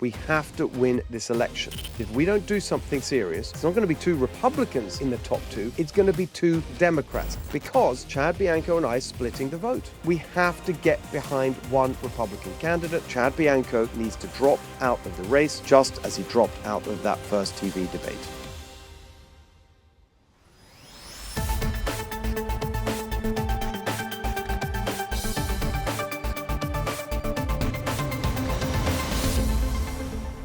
We have to win this election. If we don't do something serious, it's not going to be two Republicans in the top two, it's going to be two Democrats, because Chad Bianco and I are splitting the vote. We have to get behind one Republican candidate. Chad Bianco needs to drop out of the race, just as he dropped out of that first TV debate.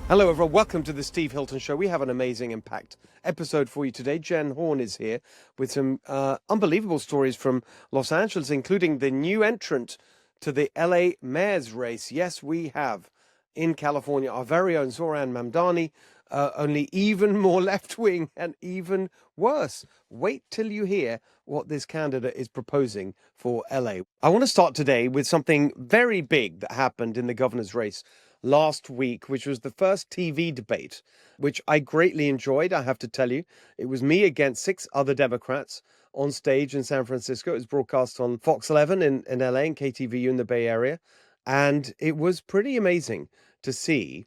Hello everyone, welcome to the Steve Hilton Show. We have an amazing and packed episode for you today. Jen Horn is here with some unbelievable stories from Los Angeles, including the new entrant to the LA mayor's race. Yes, we have in California our very own Zohran Mamdani, only even more left-wing and even worse. Wait till you hear what this candidate is proposing for LA. I want to start today with something very big that happened in the governor's race last week, which was the first TV debate, which I greatly enjoyed, I have to tell you. It was me against 6 other Democrats on stage in San Francisco. It was broadcast on Fox 11 in LA and KTVU in the Bay Area. And it was pretty amazing to see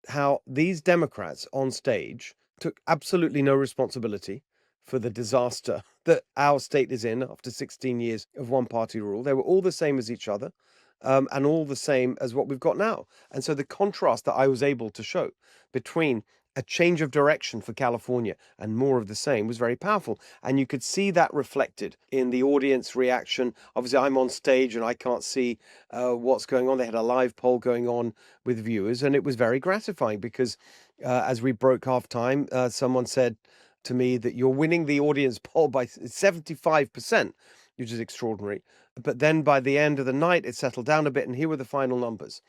how these Democrats on stage took absolutely no responsibility for the disaster that our state is in after 16 years of one-party rule. They were all the same as each other. And all the same as what we've got now. And so the contrast that I was able to show between a change of direction for California and more of the same was very powerful. And you could see that reflected in the audience reaction. Obviously, I'm on stage and I can't see what's going on. They had a live poll going on with viewers, and it was very gratifying because as we broke halftime, someone said to me that you're winning the audience poll by 75%, which is extraordinary. But then by the end of the night, it settled down a bit. And here were the final numbers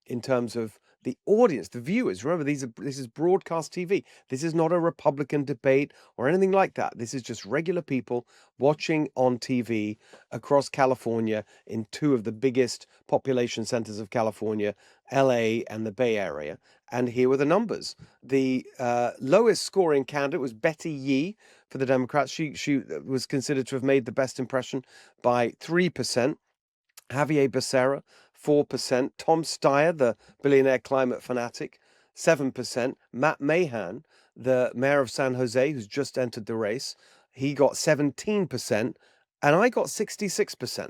in terms of the audience, the viewers. Remember, this is broadcast TV. This is not a Republican debate or anything like that. This is just regular people watching on TV across California in 2 of the biggest population centers of California, LA and the Bay Area. And here were the numbers. The lowest scoring candidate was Betty Yee for the Democrats. She was considered to have made the best impression by 3%. Javier Becerra, 4%. Tom Steyer, the billionaire climate fanatic, 7%. Matt Mahan, the mayor of San Jose, who's just entered the race, he got 17%, and I got 66%.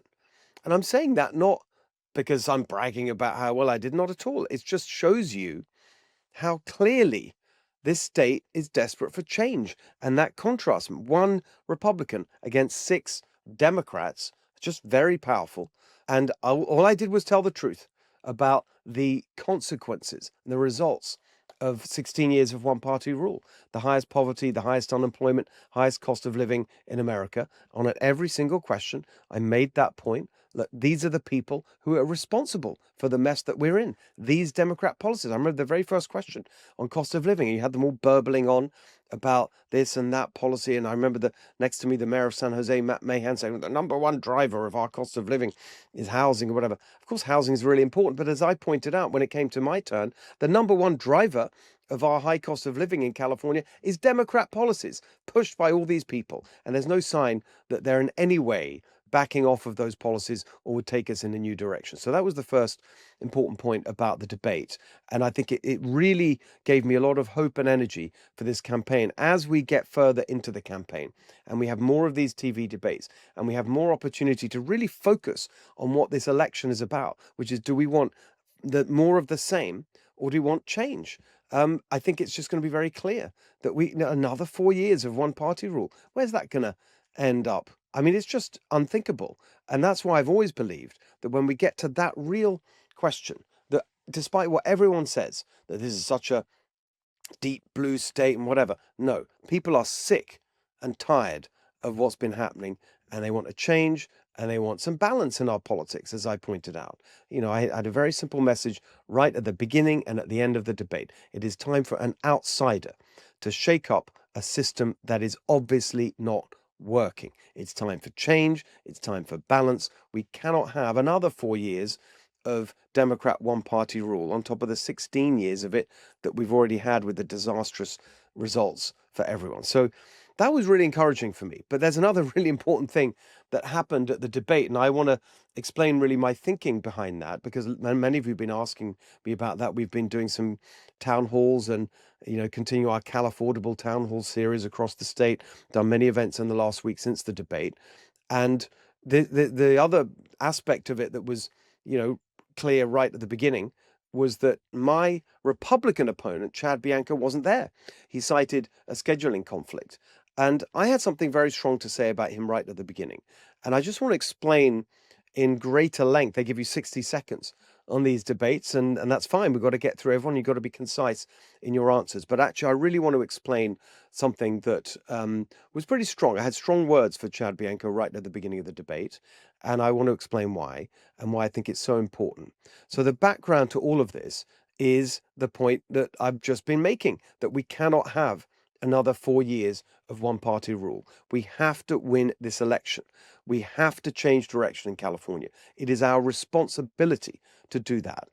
And I'm saying that not because I'm bragging about how well I did, not at all. It just shows you how clearly this state is desperate for change. And that contrast, 1 Republican against 6 Democrats, just very powerful. And all I did was tell the truth about the consequences and the results of 16 years of one-party rule. The highest poverty, the highest unemployment, highest cost of living in America. On every single question, I made that point. Look, these are the people who are responsible for the mess that we're in. These Democrat policies. I remember the very first question on cost of living. You had them all burbling on about this and that policy. And I remember next to me, the mayor of San Jose, Matt Mahan, saying the number 1 driver of our cost of living is housing or whatever. Of course, housing is really important. But as I pointed out, when it came to my turn, the number 1 driver of our high cost of living in California is Democrat policies pushed by all these people. And there's no sign that they're in any way backing off of those policies or would take us in a new direction. So that was the first important point about the debate. And I think it really gave me a lot of hope and energy for this campaign as we get further into the campaign and we have more of these TV debates and we have more opportunity to really focus on what this election is about, which is, do we want more of the same or do we want change? I think it's just going to be very clear that another 4 years of one-party rule, where's that going to end up? I mean, it's just unthinkable. And that's why I've always believed that when we get to that real question, that despite what everyone says, that this is such a deep blue state and whatever, no, people are sick and tired of what's been happening and they want a change and they want some balance in our politics, as I pointed out. I had a very simple message right at the beginning and at the end of the debate. It is time for an outsider to shake up a system that is obviously not working. It's time for change. It's time for balance. We cannot have another 4 years of Democrat one-party rule on top of the 16 years of it that we've already had with the disastrous results for everyone. So that was really encouraging for me. But there's another really important thing that happened at the debate, and I want to explain really my thinking behind that, because many of you have been asking me about that. We've been doing some town halls and continue our Cal Affordable town hall series across the state, done many events in the last week since the debate. And the other aspect of it that was, clear right at the beginning was that my Republican opponent, Chad Bianco, wasn't there. He cited a scheduling conflict. And I had something very strong to say about him right at the beginning. And I just want to explain in greater length. They give you 60 seconds on these debates, and that's fine. We've got to get through everyone. You've got to be concise in your answers. But actually, I really want to explain something that was pretty strong. I had strong words for Chad Bianco right at the beginning of the debate, and I want to explain why and why I think it's so important. So the background to all of this is the point that I've just been making, that we cannot have another 4 years of one-party rule. We have to win this election. We have to change direction in California. It is our responsibility to do that.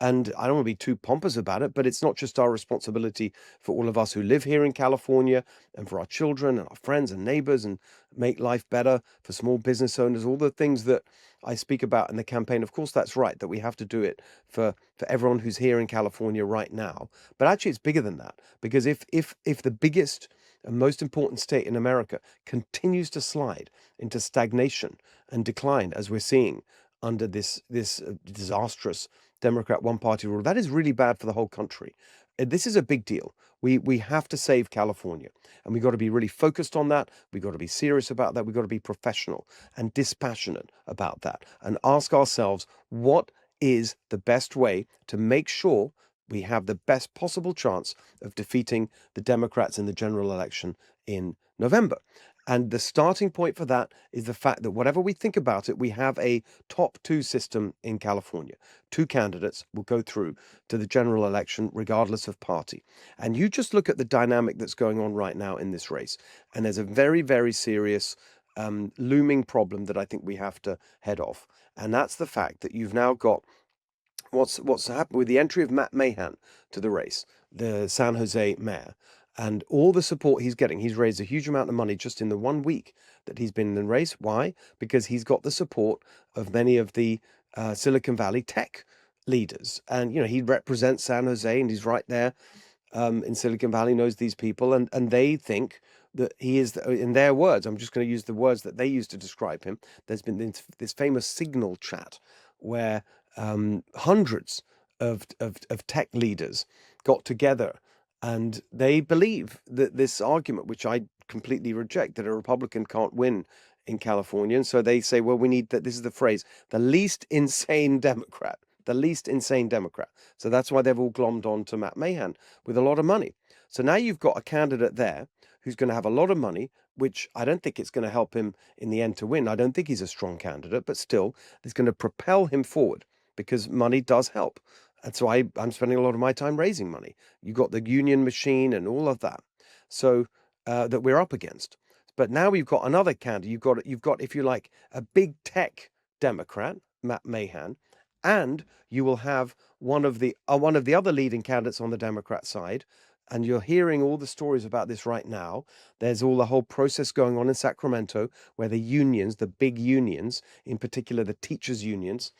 And I don't want to be too pompous about it, but it's not just our responsibility for all of us who live here in California and for our children and our friends and neighbors, and make life better for small business owners, all the things that I speak about in the campaign. Of course, that's right, that we have to do it for everyone who's here in California right now. But actually, it's bigger than that, because if the biggest and most important state in America continues to slide into stagnation and decline, as we're seeing under this disastrous Democrat one-party rule, that is really bad for the whole country. This is a big deal. We have to save California, and we've got to be really focused on that. We've got to be serious about that. We've got to be professional and dispassionate about that, and ask ourselves, what is the best way to make sure we have the best possible chance of defeating the Democrats in the general election in November? And the starting point for that is the fact that whatever we think about it, we have a top two system in California. Two candidates will go through to the general election regardless of party. And you just look at the dynamic that's going on right now in this race, and there's a very, very serious looming problem that I think we have to head off. And that's the fact that you've now got what's happened with the entry of Matt Mahan to the race, the San Jose mayor, and all the support he's getting. He's raised a huge amount of money just in the 1 week that he's been in the race. Why? Because he's got the support of many of the Silicon Valley tech leaders. And, he represents San Jose, and he's right there in Silicon Valley, knows these people, and they think that he is, in their words, I'm just going to use the words that they used to describe him. There's been this famous Signal chat where hundreds of tech leaders got together, and they believe that this argument, which I completely reject, that a Republican can't win in California. And so they say, well, we need that. This is the phrase, the least insane Democrat, the least insane Democrat. So that's why they've all glommed on to Matt Mahan with a lot of money. So now you've got a candidate there who's going to have a lot of money, which I don't think it's going to help him in the end to win. I don't think he's a strong candidate, but still, it's going to propel him forward, because money does help. And so I'm spending a lot of my time raising money. You've got the union machine and all of that, so that we're up against. But now we've got another candidate. You've got, if you like, a big tech Democrat, Matt Mahan, and you will have one of the other leading candidates on the Democrat side. And you're hearing all the stories about this right now. There's all the whole process going on in Sacramento, where the unions, the big unions, in particular the teachers' unions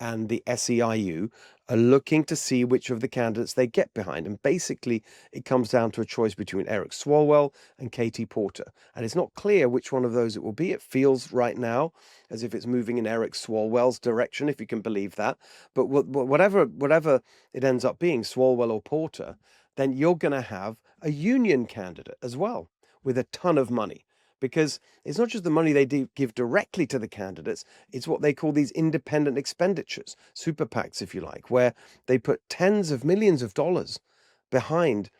and the SEIU, are looking to see which of the candidates they get behind. And basically, it comes down to a choice between Eric Swalwell and Katie Porter. And it's not clear which one of those it will be. It feels right now as if it's moving in Eric Swalwell's direction, if you can believe that. But whatever it ends up being, Swalwell or Porter, then you're going to have a union candidate as well with a ton of money. Because it's not just the money they give directly to the candidates, it's what they call these independent expenditures, super PACs, if you like, where they put tens of millions of dollars behind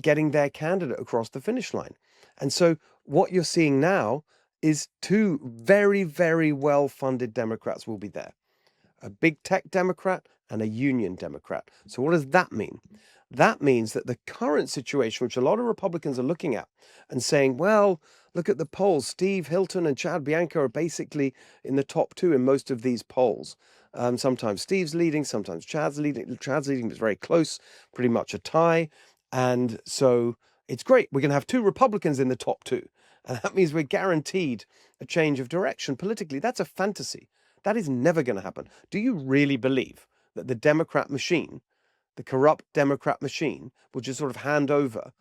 getting their candidate across the finish line. And so what you're seeing now is two very, very well-funded Democrats will be there. A big tech Democrat and a union Democrat. So what does that mean? That means that the current situation, which a lot of Republicans are looking at and saying, well, look at the polls. Steve Hilton and Chad Bianco are basically in the top two in most of these polls. Sometimes Steve's leading, sometimes Chad's leading. Chad's leading, but it's very close, pretty much a tie. And so, it's great. We're going to have two Republicans in the top two. And that means we're guaranteed a change of direction politically. That's a fantasy. That is never going to happen. Do you really believe that the Democrat machine, the corrupt Democrat machine, will just sort of hand over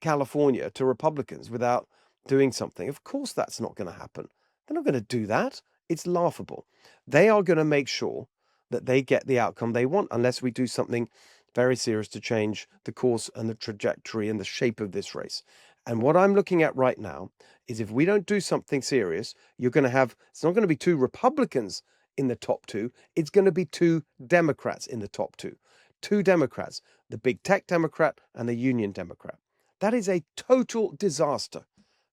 California to Republicans without doing something? Of course, that's not going to happen. They're not going to do that. It's laughable. They are going to make sure that they get the outcome they want unless we do something very serious to change the course and the trajectory and the shape of this race. And what I'm looking at right now is if we don't do something serious, you're going to have, it's not going to be two Republicans in the top two, it's going to be two Democrats in the top two. Two Democrats, the big tech Democrat and the union Democrat. That is a total disaster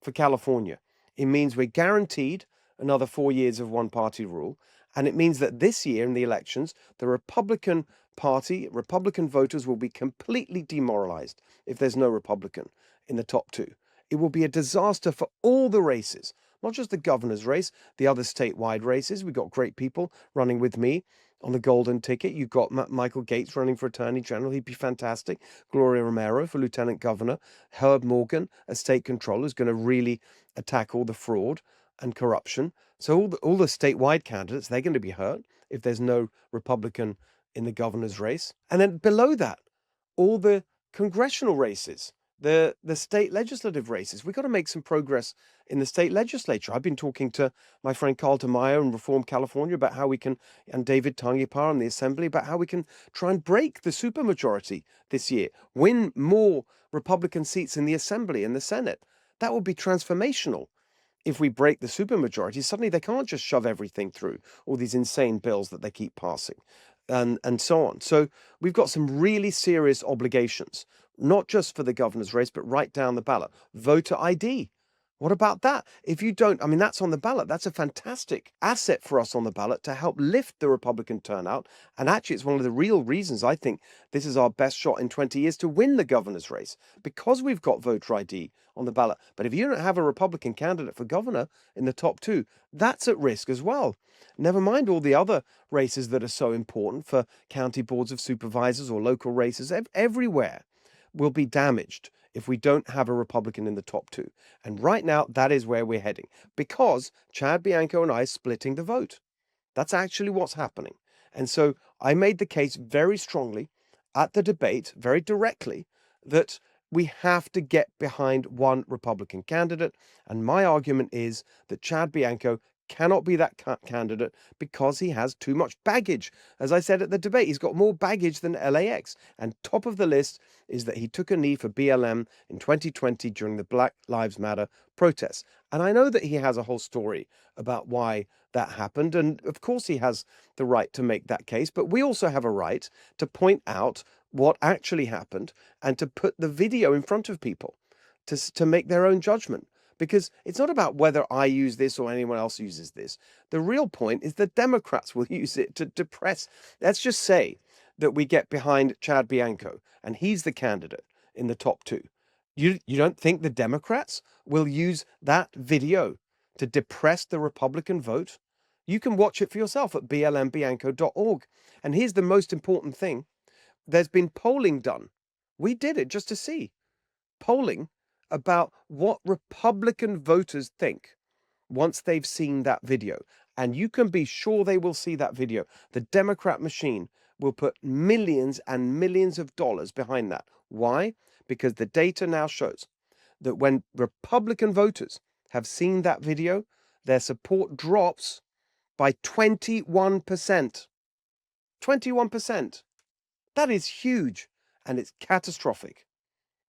for California. It means we're guaranteed another 4 years of one-party rule. And it means that this year in the elections, the Republican Party, Republican voters will be completely demoralized if there's no Republican in the top two. It will be a disaster for all the races, not just the governor's race, the other statewide races. We've got great people running with me on the golden ticket. You've got Michael Gates running for Attorney General. He'd be fantastic. Gloria Romero for Lieutenant Governor. Herb Morgan, a state controller, is going to really attack all the fraud and corruption. So all the statewide candidates, they're going to be hurt if there's no Republican in the governor's race. And then below that, all the congressional races, the state legislative races. We've got to make some progress in the state legislature. I've been talking to my friend Carl Tamayo in Reform California about how we can, and David Tangipar in the Assembly, about how we can try and break the supermajority this year, win more Republican seats in the Assembly and the Senate. That would be transformational. If we break the supermajority, suddenly they can't just shove everything through, all these insane bills that they keep passing, and so on. So we've got some really serious obligations, not just for the governor's race, but right down the ballot. Voter ID. What about that? If you don't, I mean, that's on the ballot. That's a fantastic asset for us on the ballot to help lift the Republican turnout. And actually, it's one of the real reasons I think this is our best shot in 20 years to win the governor's race, because we've got voter ID on the ballot. But if you don't have a Republican candidate for governor in the top two, that's at risk as well. Never mind all the other races that are so important for county boards of supervisors or local races. Everywhere will be damaged if we don't have a Republican in the top two. And right now, that is where we're heading, because Chad Bianco and I are splitting the vote. That's actually what's happening. And so I made the case very strongly at the debate, very directly, that we have to get behind one Republican candidate. And my argument is that Chad Bianco cannot be that candidate because he has too much baggage. As I said at the debate, he's got more baggage than LAX. And top of the list is that he took a knee for BLM in 2020 during the Black Lives Matter protests. And I know that he has a whole story about why that happened. And of course, he has the right to make that case. But we also have a right to point out what actually happened and to put the video in front of people to make their own judgment. Because it's not about whether I use this or anyone else uses this. The real point is the Democrats will use it to depress. Let's just say that we get behind Chad Bianco and he's the candidate in the top two. You don't think the Democrats will use that video to depress the Republican vote? You can watch it for yourself at blmbianco.org. And here's the most important thing. There's been polling done. We did it just to see. Polling about what Republican voters think once they've seen that video. And you can be sure they will see that video. The Democrat machine will put millions and millions of dollars behind that. Why? Because the data now shows that when Republican voters have seen that video, their support drops by 21%. 21%. That is huge, and it's catastrophic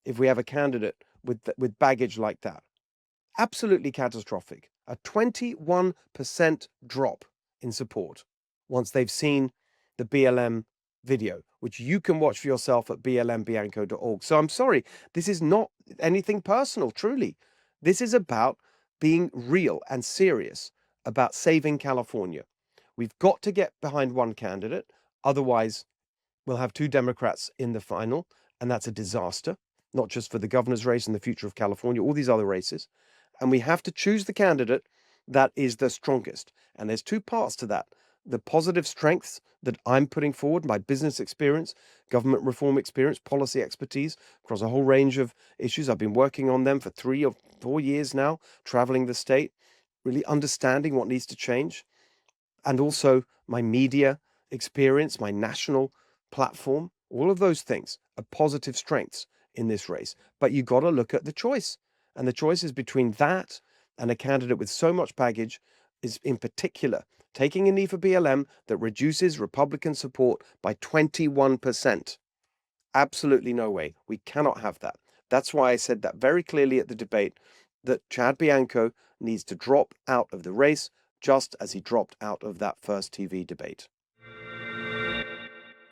if we have a candidate with baggage like that. Absolutely catastrophic. A 21% drop in support once they've seen the BLM video, which you can watch for yourself at blmbianco.org. So I'm sorry, this is not anything personal, truly. This is about being real and serious about saving California. We've got to get behind one candidate. Otherwise, we'll have two Democrats in the final, and that's a disaster, not just for the governor's race and the future of California, all these other races. And we have to choose the candidate that is the strongest. And there's two parts to that. the positive strengths that I'm putting forward, my business experience, government reform experience, policy expertise across a whole range of issues. I've been working on them for 3 or 4 years now, traveling the state, really understanding what needs to change. And also my media experience, my national platform, all of those things are positive strengths in this race. But you got to look at the choice. And the choice is between that and a candidate with so much baggage, is in particular taking a knee for BLM that reduces Republican support by 21%. Absolutely no way. We cannot have that. That's why I said that very clearly at the debate, that Chad Bianco needs to drop out of the race, just as he dropped out of that first TV debate.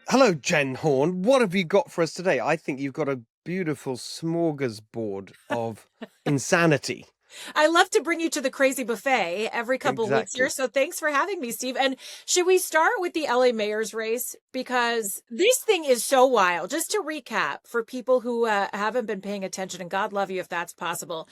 Hello, Jen Horn. What have you got for us today? I think you've got a beautiful smorgasbord of insanity. I love to bring you to the crazy buffet every couple of weeks here. So thanks for having me, Steve. And should we start with the LA mayor's race? Because this thing is so wild. Just to recap for people who haven't been paying attention, and God love you if that's possible.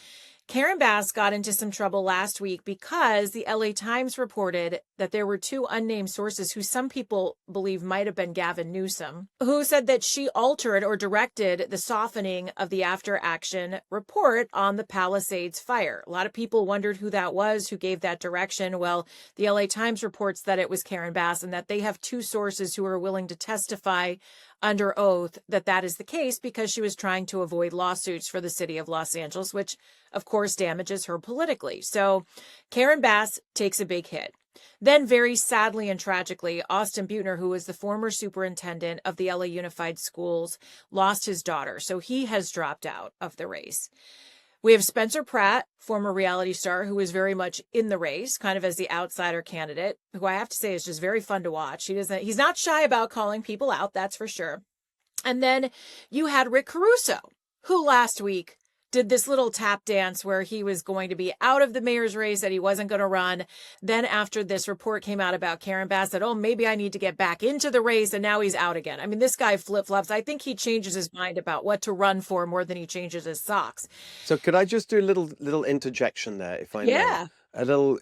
Karen Bass got into some trouble last week because the LA Times reported that there were two unnamed sources who some people believe might have been Gavin Newsom, who said that she altered or directed the softening of the after action report on the Palisades fire. A lot of people wondered who that was, who gave that direction. Well, the LA Times reports that it was Karen Bass and that they have two sources who are willing to testify under oath that that is the case because she was trying to avoid lawsuits for the city of Los Angeles, which of course damages her politically. So Karen Bass takes a big hit. Then very sadly and tragically, Austin Butner, who was the former superintendent of the LA Unified Schools, lost his daughter. So he has dropped out of the race. We have Spencer Pratt, former reality star, who is very much in the race, kind of as the outsider candidate, who I have to say is just very fun to watch. He's not shy about calling people out, that's for sure. And then you had Rick Caruso, who last week did this little tap dance where he was going to be out of the mayor's race, that he wasn't going to run. Then after this report came out about Karen Bass, that, oh, maybe I need to get back into the race, and now he's out again. I mean, this guy flip-flops. I think he changes his mind about what to run for more than he changes his socks. So could I just do a little interjection there, if I may? Yeah. A little,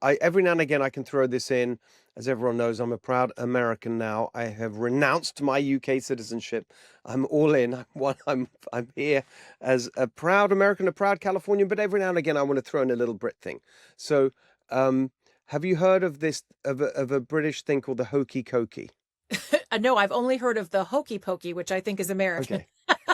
every now and again I can throw this in. As everyone knows, I'm a proud American now. I have renounced my UK citizenship. I'm all in. I'm here as a proud American, a proud Californian, but every now and again I want to throw in a little Brit thing. So, have you heard of this, of a British thing called the hokey cokey? No, I've only heard of the hokey pokey, which I think is American. Okay.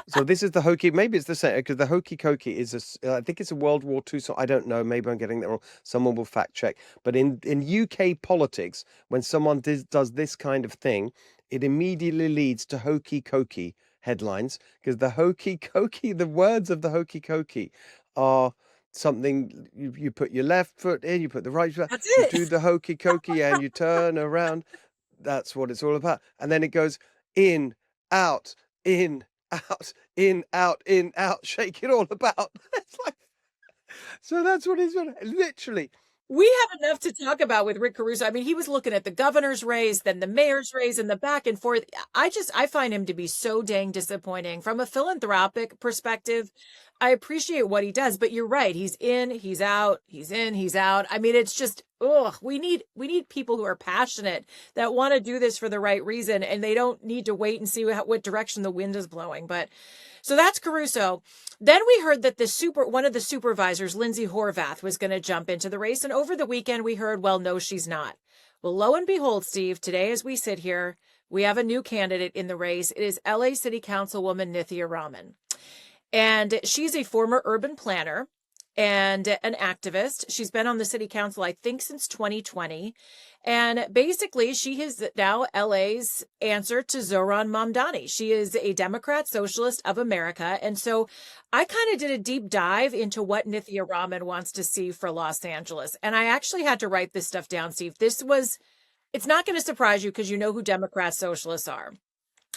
So this is the hokey. Maybe it's the same, because the hokey cokey is I think it's a World War II. So I don't know. Maybe I'm getting that wrong. Someone will fact check. But in UK politics, when someone does this kind of thing, it immediately leads to hokey cokey headlines, because the hokey cokey, the words of the hokey cokey are something you put your left foot in, you put the right foot, you do the hokey cokey, and you turn around. That's what it's all about. And then it goes in, out, in, out, in, out, in, out, shake it all about. It's like, so that's what he's doing. Literally. We have enough to talk about with Rick Caruso. I mean, he was looking at the governor's race, then the mayor's race, and the back and forth. I find him to be so dang disappointing. From a philanthropic perspective, I appreciate what he does, but you're right. He's in, he's out, he's in, he's out. I mean, it's just, we need people who are passionate, that want to do this for the right reason, and they don't need to wait and see what direction the wind is blowing. But so that's Caruso. Then we heard that one of the supervisors, Lindsay Horvath, was going to jump into the race. And over the weekend, we heard, well, no, she's not. Well, lo and behold, Steve, today as we sit here, we have a new candidate in the race. It is LA City Councilwoman Nithya Raman. And she's a former urban planner and an activist. She's been on the city council, I think, since 2020. And basically, she is now LA's answer to Zohran Mamdani. She is a Democrat Socialist of America. And so I kind of did a deep dive into what Nithya Raman wants to see for Los Angeles. And I actually had to write this stuff down, Steve. It's not going to surprise you because you know who Democrat Socialists are.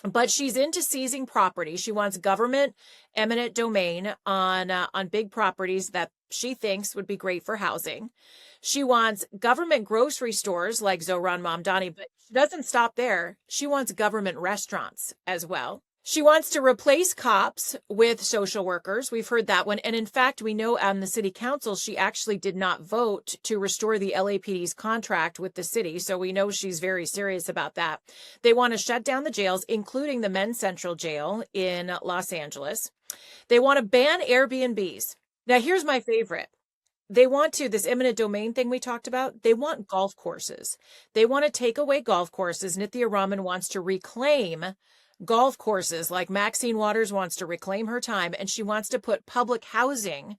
But she's into seizing property. She wants government eminent domain on big properties that she thinks would be great for housing. She wants government grocery stores like Zohran Mamdani, but she doesn't stop there. She wants government restaurants as well. She wants to replace cops with social workers. We've heard that one. And in fact, we know on the city council, she actually did not vote to restore the LAPD's contract with the city. So we know she's very serious about that. They want to shut down the jails, including the Men's Central Jail in Los Angeles. They want to ban Airbnbs. Now, here's my favorite. They want to, this eminent domain thing we talked about, they want golf courses. They want to take away golf courses. Nithya Raman wants to reclaim golf courses, like Maxine Waters wants to reclaim her time, and she wants to put public housing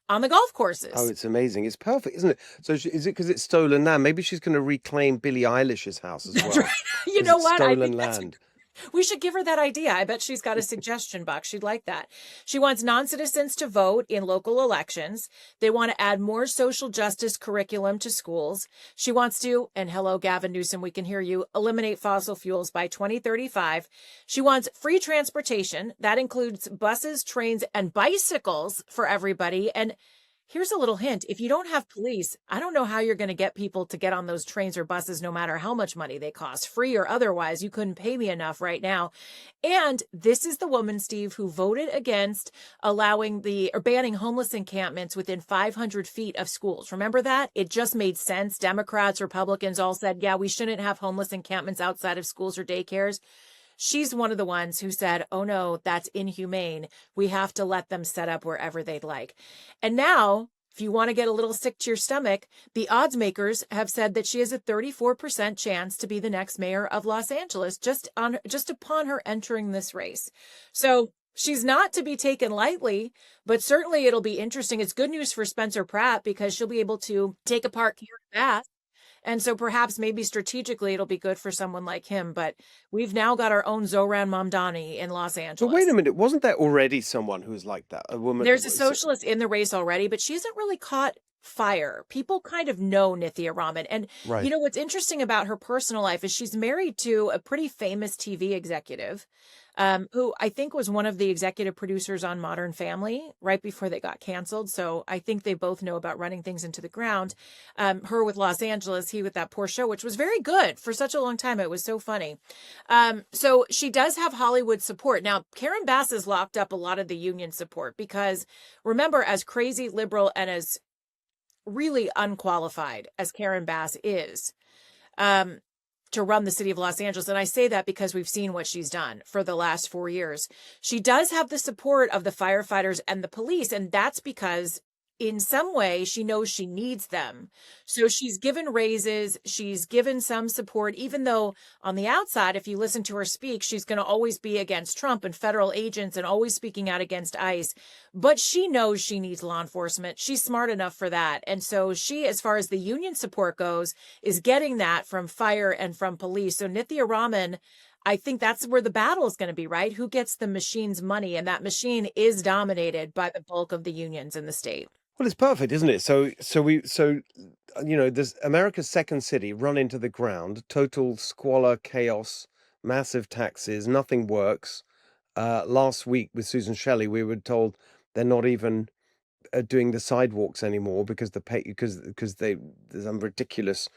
on the golf courses. Oh, it's amazing. It's perfect, isn't it? So is it because it's stolen land? Maybe she's going to reclaim Billie Eilish's house as well. Right. You know what? Stolen land. We should give her that idea. I bet she's got a suggestion box. She'd like that. She wants non-citizens to vote in local elections. They want to add more social justice curriculum to schools. She wants to, and hello, Gavin Newsom, we can hear you, eliminate fossil fuels by 2035. She wants free transportation. That includes buses, trains, and bicycles for everybody. And here's a little hint. If you don't have police, I don't know how you're going to get people to get on those trains or buses, no matter how much money they cost, free or otherwise. You couldn't pay me enough right now. And this is the woman, Steve, who voted against banning homeless encampments within 500 feet of schools. Remember that? It just made sense. Democrats, Republicans all said, yeah, we shouldn't have homeless encampments outside of schools or daycares. She's one of the ones who said, oh no, that's inhumane. We have to let them set up wherever they'd like. And now, if you want to get a little sick to your stomach, the odds makers have said that she has a 34% chance to be the next mayor of Los Angeles just upon her entering this race. So she's not to be taken lightly, but certainly it'll be interesting. It's good news for Spencer Pratt because she'll be able to take apart Karen Bass. And so perhaps maybe strategically it'll be good for someone like him. But we've now got our own Zohran Mamdani in Los Angeles. But wait a minute. Wasn't there already someone who was like that? A woman? There's a socialist in the race already, but she hasn't really caught fire. People kind of know Nithya Raman. And Right. you know, what's interesting about her personal life is she's married to a pretty famous TV executive who I think was one of the executive producers on Modern Family right before they got canceled. So I think they both know about running things into the ground. Her with Los Angeles, he with that poor show, which was very good for such a long time. It was so funny. So she does have Hollywood support. Now, Karen Bass has locked up a lot of the union support because remember, as crazy liberal and as really unqualified as Karen Bass is, to run the city of Los Angeles. And I say that because we've seen what she's done for the last 4 years. She does have the support of the firefighters and the police. And that's because in some way she knows she needs them. So she's given raises. She's given some support, even though on the outside, if you listen to her speak, she's going to always be against Trump and federal agents and always speaking out against ICE. But she knows she needs law enforcement. She's smart enough for that. And so she, as far as the union support goes, is getting that from fire and from police. So Nithya Raman, I think that's where the battle is going to be, right? Who gets the machine's money? And that machine is dominated by the bulk of the unions in the state. Well, it's perfect, isn't it? So there's America's second city run into the ground, total squalor, chaos, massive taxes, nothing works. Last week with Susan Shelley, we were told they're not even doing the sidewalks anymore because there's some ridiculous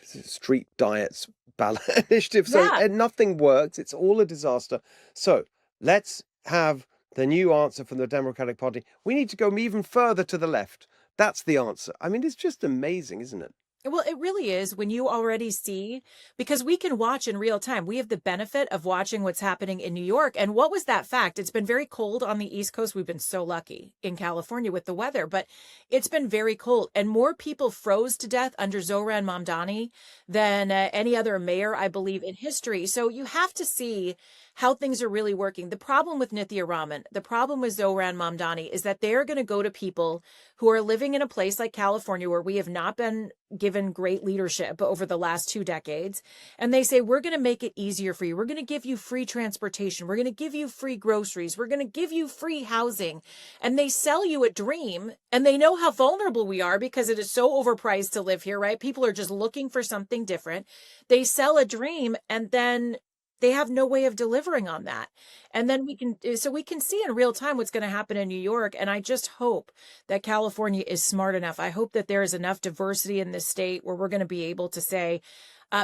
street diets ballot initiative. So and nothing works. It's all a disaster. So let's have the new answer from the Democratic Party. We need to go even further to the left. That's the answer. I mean, it's just amazing, isn't it? Well, it really is when you already see, because we can watch in real time. We have the benefit of watching what's happening in New York. And what was that fact? It's been very cold on the East Coast. We've been so lucky in California with the weather, but it's been very cold. And more people froze to death under Zohran Mamdani than any other mayor, I believe, in history. So you have to see how things are really working. The problem with Nithya Raman, the problem with Zohran Mamdani is that they're going to go to people who are living in a place like California where we have not been given great leadership over the last 2 decades. And they say, we're going to make it easier for you. We're going to give you free transportation. We're going to give you free groceries. We're going to give you free housing. And they sell you a dream. And they know how vulnerable we are because it is so overpriced to live here, right? People are just looking for something different. They sell a dream and then they have no way of delivering on that. And then we can see in real time what's going to happen in New York. And I just hope that California is smart enough. I hope that there is enough diversity in this state where we're going to be able to say,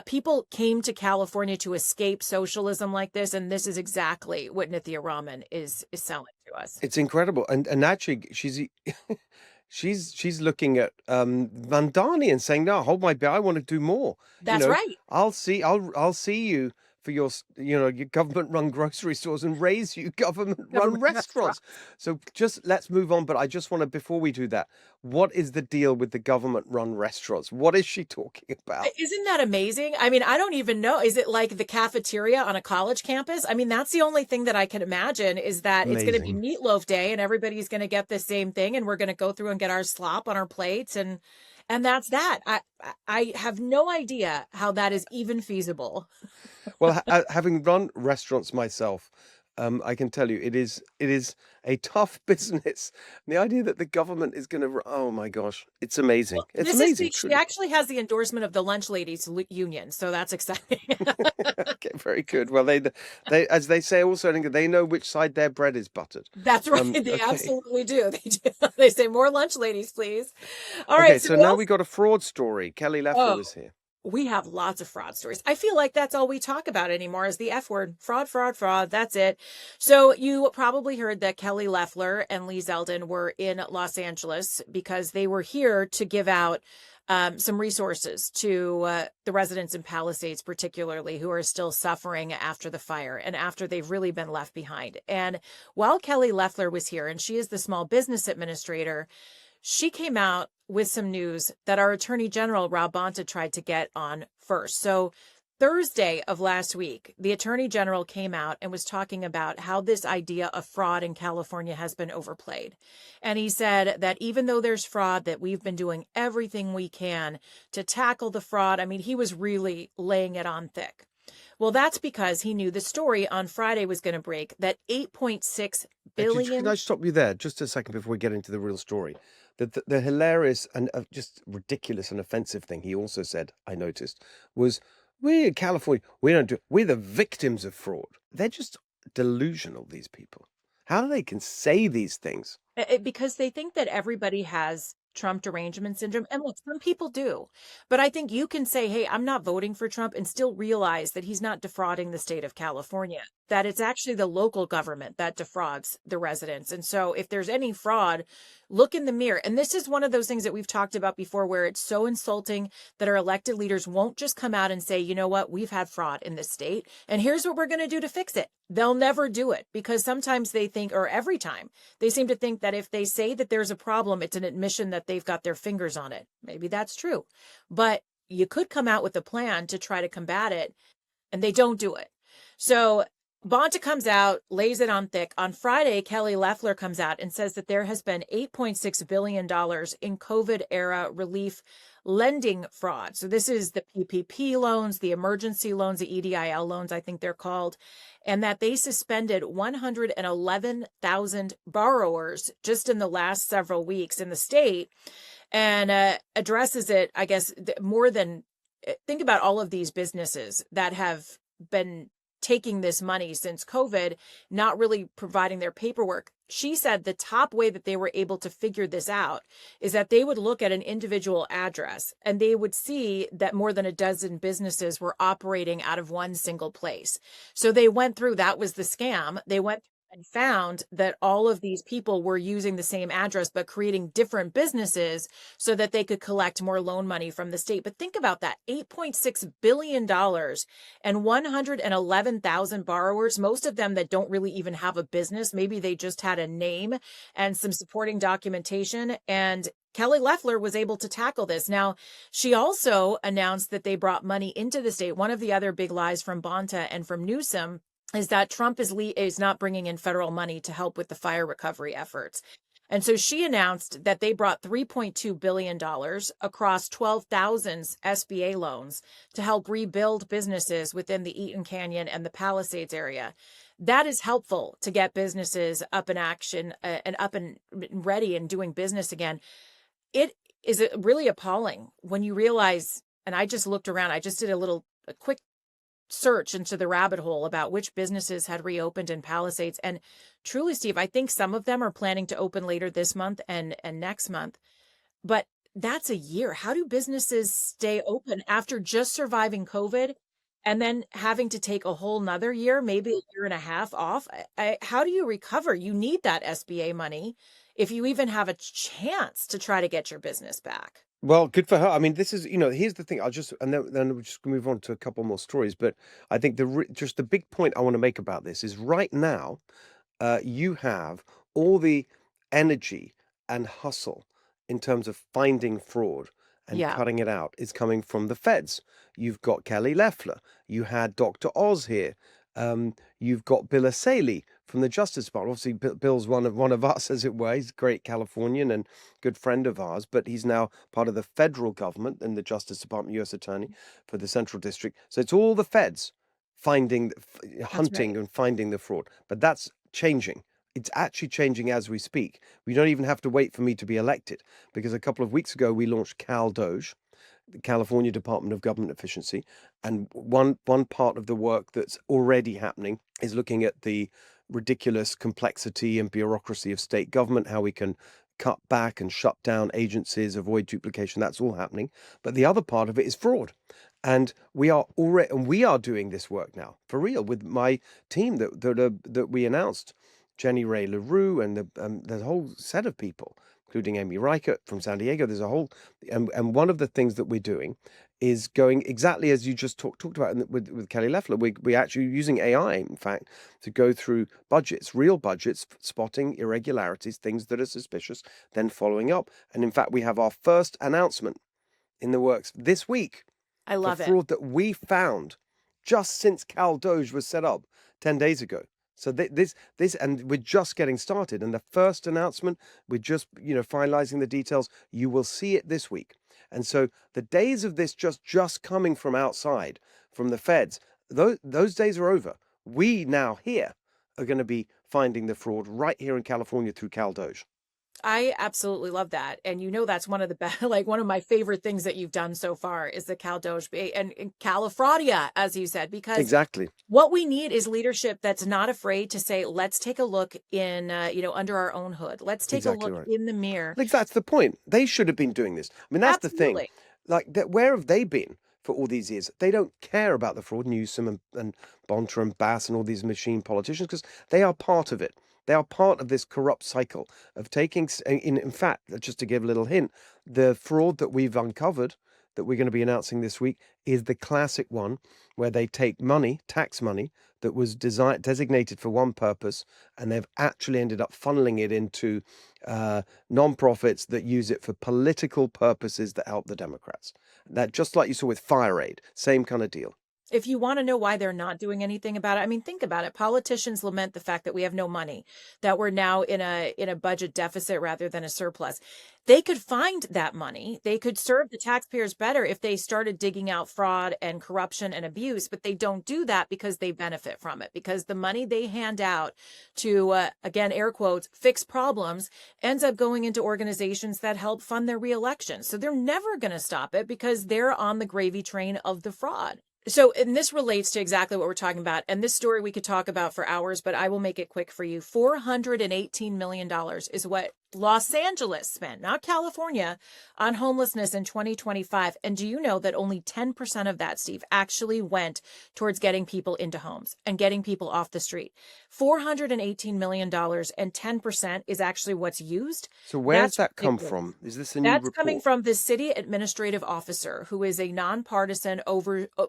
People came to California to escape socialism like this, and this is exactly what Nithya Raman is selling to us. It's incredible, and actually, she's looking at Mandani and saying, "No, hold my beer. I want to do more. That's right. I'll see you for your your government-run grocery stores and raise you government-run restaurants." So just let's move on. But I just want to, before we do that, what is the deal with the government-run restaurants? What is she talking about? Isn't that amazing? I mean, I don't even know. Is it like the cafeteria on a college campus? I mean, that's the only thing that I can imagine is that it's going to be meatloaf day and everybody's going to get the same thing and we're going to go through and get our slop on our plates and that's that. I have no idea how that is even feasible. Well, having run restaurants myself, I can tell you it is a tough business. And the idea that the government is going to, oh my gosh, it's amazing. Well, it's amazing. She actually has the endorsement of the Lunch Ladies Union, so that's exciting. Okay, very good. Well, they as they say also, they know which side their bread is buttered. That's right. They absolutely do. They do. They say more Lunch Ladies, please. All right. Okay, so now we got a fraud story. Kelly Loeffler was here. We have lots of fraud stories. I feel like that's all we talk about anymore is the F word. Fraud, fraud, fraud. That's it. So you probably heard that Kelly Loeffler and Lee Zeldin were in Los Angeles because they were here to give out some resources to the residents in Palisades, particularly who are still suffering after the fire and after they've really been left behind. And while Kelly Loeffler was here, and she is the small business administrator, she came out with some news that our Attorney General, Rob Bonta, tried to get on first. So Thursday of last week, the Attorney General came out and was talking about how this idea of fraud in California has been overplayed. And he said that even though there's fraud, that we've been doing everything we can to tackle the fraud. I mean, he was really laying it on thick. Well, that's because he knew the story on Friday was going to break that 8.6 billion. Can I stop you there just a second before we get into the real story? The hilarious and just ridiculous and offensive thing he also said, I noticed, was we in California, we're the victims of fraud. They're just delusional, these people. How they can say these things? Because they think that everybody has Trump derangement syndrome. And look, some people do. But I think you can say, hey, I'm not voting for Trump and still realize that he's not defrauding the state of California, that it's actually the local government that defrauds the residents. And so if there's any fraud, look in the mirror. And this is one of those things that we've talked about before, where it's so insulting that our elected leaders won't just come out and say, you know what, we've had fraud in this state, and here's what we're going to do to fix it. They'll never do it because sometimes they think, or every time, they seem to think that if they say that there's a problem, it's an admission that they've got their fingers on it. Maybe that's true, but you could come out with a plan to try to combat it, and they don't do it. So Bonta comes out, lays it on thick. On Friday, Kelly Loeffler comes out and says that there has been $8.6 billion in COVID-era relief lending fraud. So this is the PPP loans, the emergency loans, the EDIL loans, I think they're called, and that they suspended 111,000 borrowers just in the last several weeks in the state, and addresses it, I guess, more than, think about all of these businesses that have been taking this money since COVID, not really providing their paperwork. She said the top way that they were able to figure this out is that they would look at an individual address and they would see that more than a dozen businesses were operating out of one single place. So they went through, that was the scam. They went and found that all of these people were using the same address, but creating different businesses so that they could collect more loan money from the state. But think about that, $8.6 billion and 111,000 borrowers, most of them that don't really even have a business. Maybe they just had a name and some supporting documentation. And Kelly Loeffler was able to tackle this. Now, she also announced that they brought money into the state. One of the other big lies from Bonta and from Newsom is that Trump is not bringing in federal money to help with the fire recovery efforts. And so she announced that they brought $3.2 billion across 12,000 SBA loans to help rebuild businesses within the Eaton Canyon and the Palisades area. That is helpful to get businesses up in action and up and ready and doing business again. It is really appalling when you realize, and I just looked around, I just did a quick search into the rabbit hole about which businesses had reopened in Palisades. And truly, Steve, I think some of them are planning to open later this month and next month. But that's a year. How do businesses stay open after just surviving COVID and then having to take a whole nother year, maybe a year and a half off? How do you recover? You need that SBA money if you even have a chance to try to get your business back. Well, good for her. I mean, this is, here's the thing. And then we'll just move on to a couple more stories. But I think just the big point I want to make about this is right now, you have all the energy and hustle in terms of finding fraud and Yeah. cutting it out is coming from the feds. You've got Kelly Loeffler. You had Dr. Oz here. You've got Bill Asaley from the Justice Department. Obviously, Bill's one of us, as it were. He's a great Californian and good friend of ours, but he's now part of the federal government in the Justice Department, U.S. Attorney for the Central District. So it's all the feds finding, hunting, and finding the fraud. But that's changing. It's actually changing as we speak. We don't even have to wait for me to be elected, because a couple of weeks ago we launched CAL DOGE, the California Department of Government Efficiency, and one part of the work that's already happening is looking at the ridiculous complexity and bureaucracy of state government, how we can cut back and shut down agencies, avoid duplication. That's all happening. But the other part of it is fraud. And we are doing this work now for real with my team that we announced, Jenny Ray LaRue and the whole set of people, including Amy Reichert from San Diego. There's a whole, and one of the things that we're doing is going exactly as you just talked about with Kelly Loeffler. We're actually using AI, in fact, to go through budgets, real budgets, spotting irregularities, things that are suspicious, then following up. And in fact, we have our first announcement in the works this week. I love for it. fraud that we found just since CAL DOGE was set up 10 days ago. So this, and we're just getting started. And the first announcement, we're just, finalizing the details. You will see it this week. And so the days of this just coming from outside, from the feds, those days are over. We now here are going to be finding the fraud right here in California through CAL DOGE. I absolutely love that. And that's one of the best, like one of my favorite things that you've done so far is the CAL DOGE and Califradia, as you said, because exactly what we need is leadership that's not afraid to say, let's take a look in, under our own hood. Let's take a look in the mirror. Like, that's the point. They should have been doing this. I mean, that's Absolutely. the thing. Like, where have they been for all these years? They don't care about the fraud, Newsom and Bonter and Bass and all these machine politicians, because they are part of it. They are part of this corrupt cycle of taking, in fact, just to give a little hint, the fraud that we've uncovered, that we're going to be announcing this week, is the classic one where they take money, tax money, that was designated for one purpose, and they've actually ended up funneling it into nonprofits that use it for political purposes that help the Democrats. That, just like you saw with FireAid, same kind of deal. If you want to know why they're not doing anything about it, I mean, think about it. Politicians lament the fact that we have no money, that we're now in a budget deficit rather than a surplus. They could find that money. They could serve the taxpayers better if they started digging out fraud and corruption and abuse, but they don't do that because they benefit from it, because the money they hand out to, again, air quotes, fix problems ends up going into organizations that help fund their reelection. So they're never going to stop it because they're on the gravy train of the fraud. So, and this relates to exactly what we're talking about. And this story we could talk about for hours, but I will make it quick for you. $418 million is what Los Angeles spent, not California, on homelessness in 2025. And do you know that only 10% of that, Steve, actually went towards getting people into homes and getting people off the street? $418 million and 10% is actually what's used. So where's that come from? Is this a new report? That's coming from the city administrative officer, who is a nonpartisan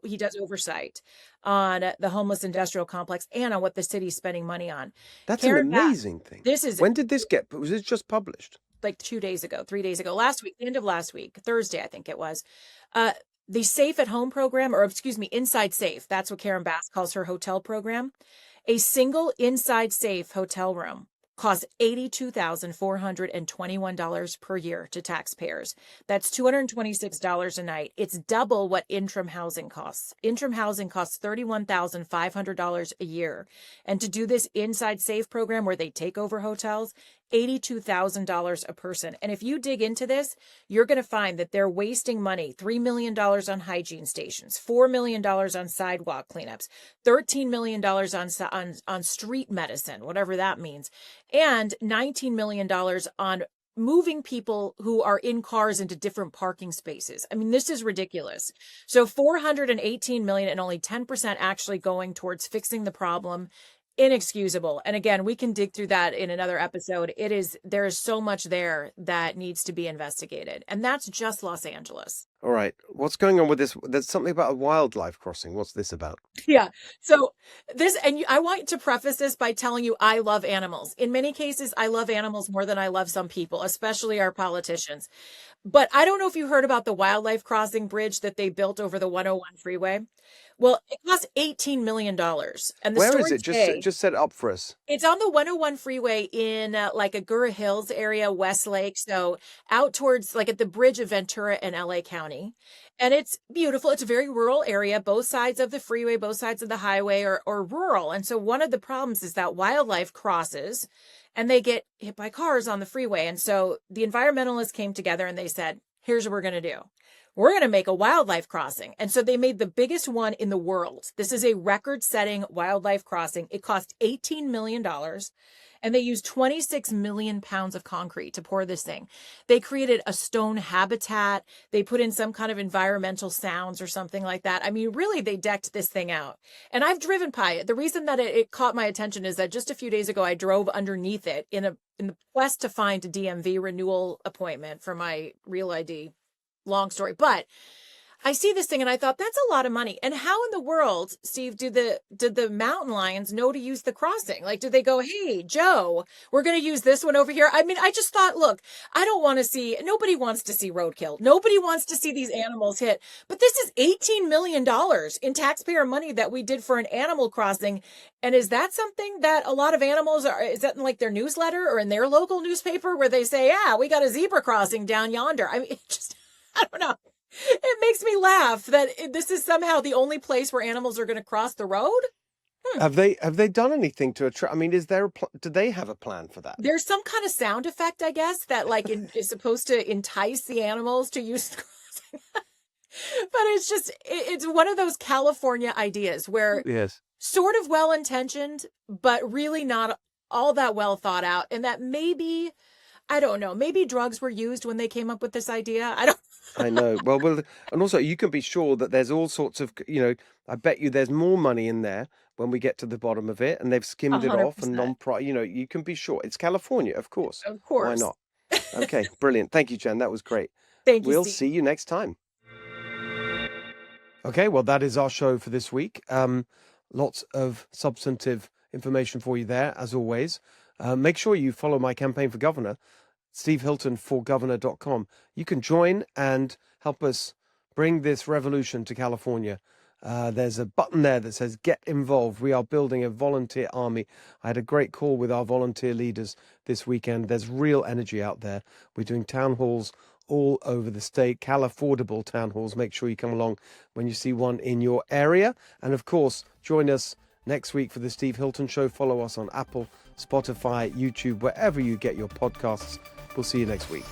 he does oversight on the homeless industrial complex and on what the city's spending money on. That's an amazing thing. When did this was this just published? Like 3 days ago, last week, the end of last week, Thursday, I think it was. The Safe at Home program, or excuse me, Inside Safe. That's what Karen Bass calls her hotel program. A single Inside Safe hotel room costs $82,421 per year to taxpayers. That's $226 a night. It's double what interim housing costs. Interim housing costs $31,500 a year. And to do this Inside Safe program where they take over hotels, $82,000 a person. And if you dig into this, you're going to find that they're wasting money, $3 million on hygiene stations, $4 million on sidewalk cleanups, $13 million on street medicine, whatever that means, and $19 million on moving people who are in cars into different parking spaces. I mean, this is ridiculous. So 418 million and only 10% actually going towards fixing the problem. Inexcusable. And again, we can dig through that in another episode. There is so much there that needs to be investigated. And that's just Los Angeles. All right. What's going on with this? There's something about a wildlife crossing. What's this about? Yeah. So I want to preface this by telling you, I love animals. In many cases, I love animals more than I love some people, especially our politicians. But I don't know if you heard about the wildlife crossing bridge that they built over the 101 freeway. Well, it cost $18 million. And where is it? Just set it up for us. It's on the 101 freeway in like Agoura Hills area, Westlake. So out towards like at the bridge of Ventura and LA County. And it's beautiful. It's a very rural area. Both sides of the freeway, both sides of the highway are rural. And so one of the problems is that wildlife crosses and they get hit by cars on the freeway. And so the environmentalists came together and they said, here's what we're going to do. We're going to make a wildlife crossing. And so they made the biggest one in the world. This is a record-setting wildlife crossing. It cost $18 million. And they used 26 million pounds of concrete to pour this thing. They created a stone habitat. They put in some kind of environmental sounds or something like that. I mean, really, they decked this thing out. And I've driven by it. The reason that it caught my attention is that just a few days ago, I drove underneath it in the quest to find a DMV renewal appointment for my Real ID. Long story, but I see this thing and I thought that's a lot of money. And how in the world, Steve, did the mountain lions know to use the crossing? Like, did they go, hey, Joe, we're going to use this one over here? I mean, I just thought, look, nobody wants to see roadkill. Nobody wants to see these animals hit. But this is $18 million in taxpayer money that we did for an animal crossing. And is that something that a lot of animals is that in like their newsletter or in their local newspaper where they say, yeah, we got a zebra crossing down yonder? I mean, I don't know. It makes me laugh that this is somehow the only place where animals are going to cross the road. Have they done anything to attract? I mean, do they have a plan for that? There's some kind of sound effect, I guess, that like is supposed to entice the animals to use the crossing. But it's one of those California ideas where yes, sort of well-intentioned, but really not all that well thought out. And that maybe, I don't know, maybe drugs were used when they came up with this idea. I know. Well, and also you can be sure that there's all sorts of, I bet you there's more money in there when we get to the bottom of it, and they've skimmed 100%. It off and you can be sure. It's California, of course. Of course. Why not? Okay, brilliant. Thank you, Jen. That was great. Thank you, We'll Steve. see you next time. Okay, well, that is our show for this week. Lots of substantive information for you there, as always. Make sure you follow my campaign for governor, stevehiltonforgovernor.com. You can join and help us bring this revolution to California. There's a button there that says get involved. We are building a volunteer army. I had a great call with our volunteer leaders this weekend. There's real energy out there. We're doing town halls all over the state, Cal-affordable town halls. Make sure you come along when you see one in your area. And of course, join us next week for the Steve Hilton Show. Follow us on Apple, Spotify, YouTube, wherever you get your podcasts. We'll see you next week.